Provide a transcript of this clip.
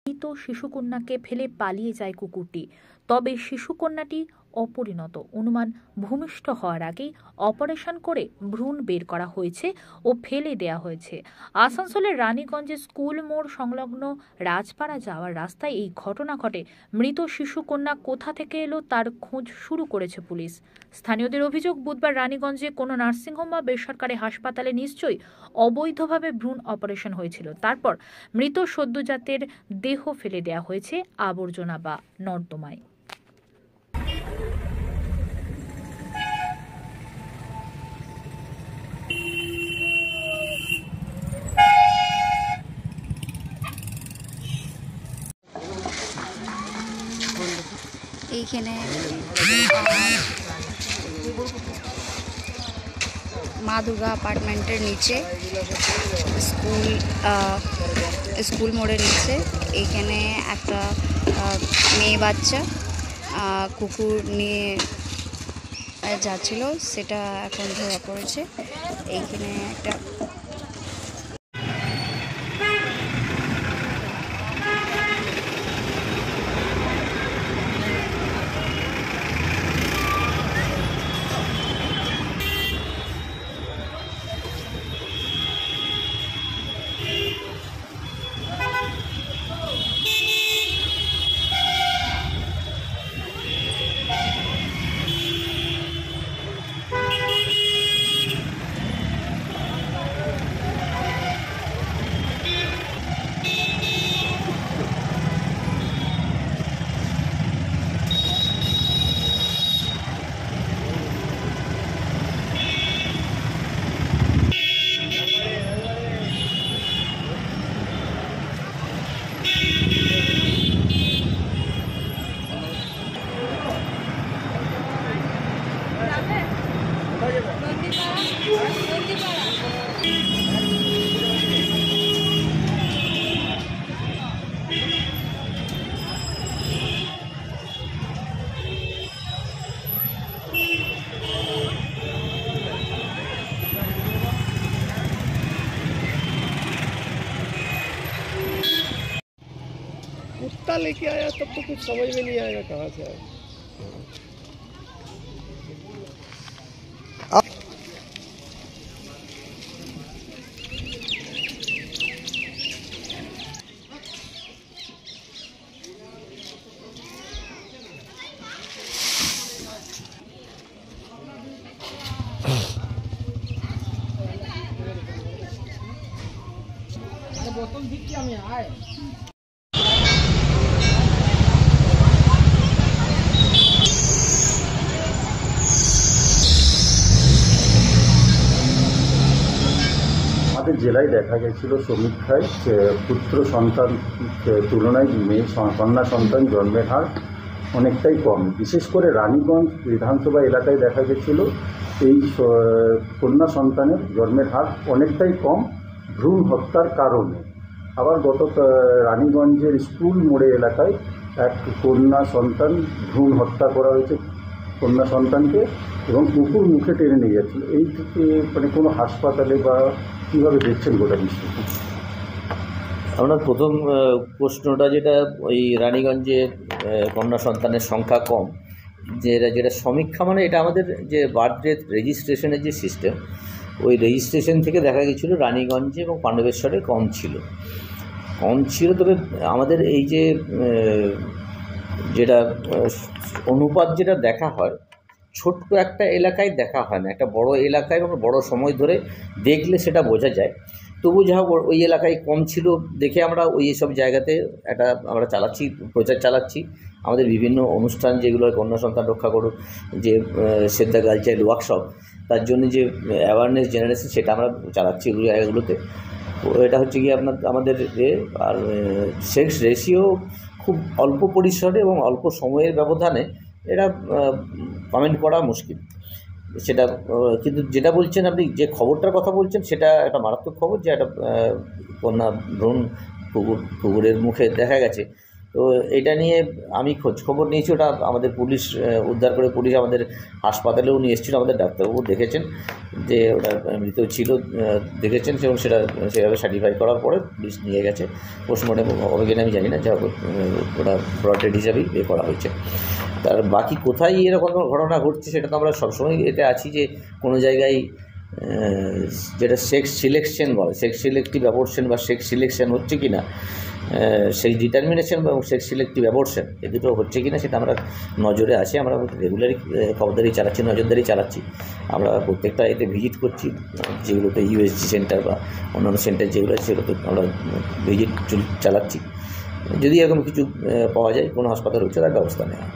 মৃত শিশুকন্যাকে ফেলে পালিয়ে যায় কুকুরটি। তবে শিশুকন্যাটি অপরিণত, অনুমান ভূমিষ্ঠ হওয়ার আগেই অপারেশন করে ভ্রূণ বের করা হয়েছে ও ফেলে দেয়া হয়েছে। আসানসোলের রানীগঞ্জে স্কুল মোড় সংলগ্ন রাজপাড়া যাওয়ার রাস্তায় এই ঘটনা ঘটে। মৃত শিশুকন্যা কোথা থেকে এলো তার খোঁজ শুরু করেছে পুলিশ। স্থানীয়দের অভিযোগ, বুধবার রানীগঞ্জে কোনো নার্সিংহোম বা বেসরকারি হাসপাতালে নিশ্চয়ই অবৈধভাবে ভ্রূণ অপারেশন হয়েছিল। তারপর মৃত সদ্যজাতের দেহ ফেলে দেয়া হয়েছে আবর্জনা বা নর্দমায়। এইখানে মা দুর্গা অ্যাপার্টমেন্টের নিচে স্কুল মোড়ের নিচে এইখানে একটা মেয়ে বাচ্চা কুকুর নিয়ে যাচ্ছিল, সেটা এখন ধরা পড়েছে। এইখানে একটা कुत्ता लेके आया तब तो कुछ समझ में नहीं आएगा कहाँ से आया। बोतल भी क्या में आए জেলায় দেখা গেছিল সমীক্ষায় পুত্র সন্তান তুলনায় মেয়ে কন্যা সন্তান জন্মের হার অনেকটাই কম। বিশেষ করে রানীগঞ্জ বিধানসভা এলাকায় দেখা গেছিল এই কন্যা সন্তানের জন্মের হার অনেকটাই কম ভ্রূণ হত্যার কারণে। আবার রানীগঞ্জের স্কুল মোড়ে এলাকায় এক কন্যা সন্তান ভ্রূণ হত্যা করা হয়েছে কন্যা সন্তানকে, এবং কুকুর মুখে টেনে নিয়ে যাচ্ছিল। এই থেকে মানে কোনো হাসপাতালে বা কীভাবে দেখছেন গোটা বিষয়টি? আপনার প্রথম প্রশ্নটা, যেটা ওই রানীগঞ্জে কন্যা সন্তানের সংখ্যা কম, যেটা সমীক্ষা, মানে এটা আমাদের যে বার্থ ডেথ রেজিস্ট্রেশনের যে সিস্টেম, ওই রেজিস্ট্রেশন থেকে দেখা গেছিলো রানীগঞ্জে এবং পাণ্ডবেশ্বরে কম ছিল। তবে আমাদের এই যে যেটা অনুপাত যেটা দেখা হয়, ছোট্ট একটা এলাকায় দেখা হয় না, একটা বড় এলাকায় এবং বড় সময় ধরে দেখলে সেটা বোঝা যায়। তবু যা হোক ওই এলাকায় কম ছিল দেখে আমরা ওই সব জায়গাতে আমরা প্রচার চালাচ্ছি। আমাদের বিভিন্ন অনুষ্ঠান যেগুলো কন্যা সন্তান রক্ষা করুক, যে সেন্টার গার্ল চাইল্ড ওয়ার্কশপ, তার জন্য যে অ্যাওয়ারনেস জেনারেশন, সেটা আমরা চালাচ্ছি ওই জায়গাগুলোতে। এটা হচ্ছে গিয়ে আমাদের আর সেক্স রেশিও খুব অল্প পরিসরে এবং অল্প সময়ের ব্যবধানে এটা কমেন্ট করা মুশকিল। সেটা কিন্তু যেটা বলছেন আপনি, যে খবরটার কথা বলছেন, সেটা একটা মারাত্মক খবর, যে একটা কন্যা ভ্রূণ কুকুরের মুখে দেখা গেছে। তো এটা নিয়ে আমি খোঁজখবর নিয়েছি, ওটা আমাদের পুলিশ উদ্ধার করে পুলিশ আমাদের হাসপাতালেও নিয়ে এসেছিল, আমাদের ডাক্তারবাবু দেখেছেন যে ওটা মৃত ছিল, দেখেছেন এবং সেটা সেভাবে সার্টিফাই করার পরে পুলিশ নিয়ে গেছে পোস্টমর্টম হবে কিনা আমি জানি না, যা ওটা ব্রড ডেড হিসাবেই করা হয়েছে। তার বাকি কোথায় এরকম ঘটনা ঘটছে সেটা তো আমরা সবসময় এতে আছি যে কোনো জায়গায় যেটা সেক্স সিলেকশন বলে, সেক্স সিলেক্টিভ অ্যাবর্শন বা সেক্স সিলেকশন হচ্ছে কি না, সেক্স ডিটারমিনেশন এবং সেক্স সিলেক্টিভ অ্যাবর্শন এই দুটো হচ্ছে কি না সেটা আমরা নজরে আছি। আমরা রেগুলারই খবরদারি চালাচ্ছি, নজরদারি চালাচ্ছি। আমরা প্রত্যেকটা এতে ভিজিট করছি, যেগুলোতে ইউএসজি সেন্টার বা অন্যান্য সেন্টার যেগুলো আছে সেগুলোতে আমরা ভিজিট চালাচ্ছি। যদি এরকম কিছু পাওয়া যায় কোনো হাসপাতাল হচ্ছে তার ব্যবস্থা নেওয়া।